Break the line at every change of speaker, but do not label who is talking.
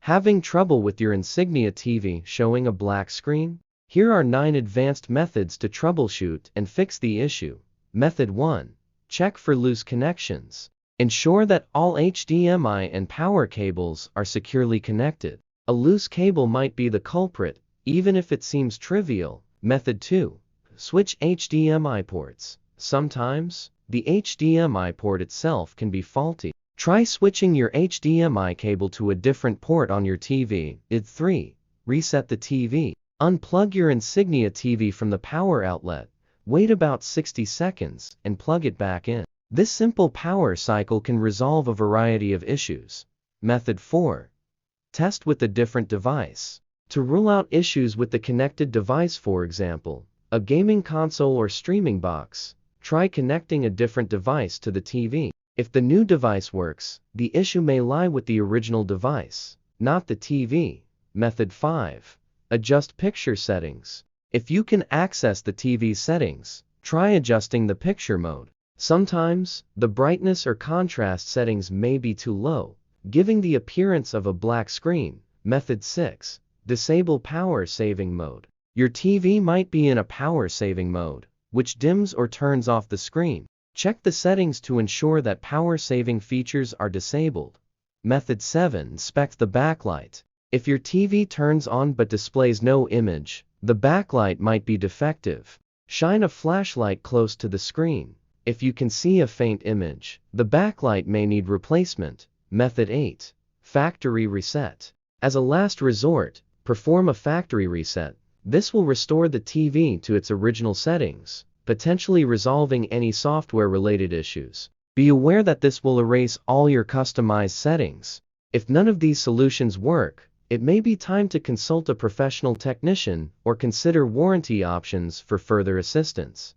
Having trouble with your Insignia TV showing a black screen? Here are 9 advanced methods to troubleshoot and fix the issue. Method 1. Check for loose connections. Ensure that all HDMI and power cables are securely connected. A loose cable might be the culprit, even if it seems trivial. Method 2. Switch HDMI ports. Sometimes, the HDMI port itself can be faulty. Try switching your HDMI cable to a different port on your TV. Method 3. Reset the TV. Unplug your Insignia TV from the power outlet. Wait about 60 seconds and plug it back in. This simple power cycle can resolve a variety of issues. Method 4. Test with a different device. To rule out issues with the connected device, for example, a gaming console or streaming box, try connecting a different device to the TV. If the new device works, the issue may lie with the original device, not the TV. Method 5. Adjust picture settings. If you can access the TV settings, try adjusting the picture mode. Sometimes, the brightness or contrast settings may be too low, giving the appearance of a black screen. Method 6. Disable power saving mode. Your TV might be in a power saving mode, which dims or turns off the screen. Check the settings to ensure that power saving features are disabled. Method 7. Inspect the backlight. If your TV turns on but displays no image, the backlight might be defective. Shine a flashlight close to the screen. If you can see a faint image, the backlight may need replacement. Method 8. Factory reset. As a last resort, perform a factory reset. This will restore the TV to its original settings, potentially resolving any software-related issues. Be aware that this will erase all your customized settings. If none of these solutions work, it may be time to consult a professional technician or consider warranty options for further assistance.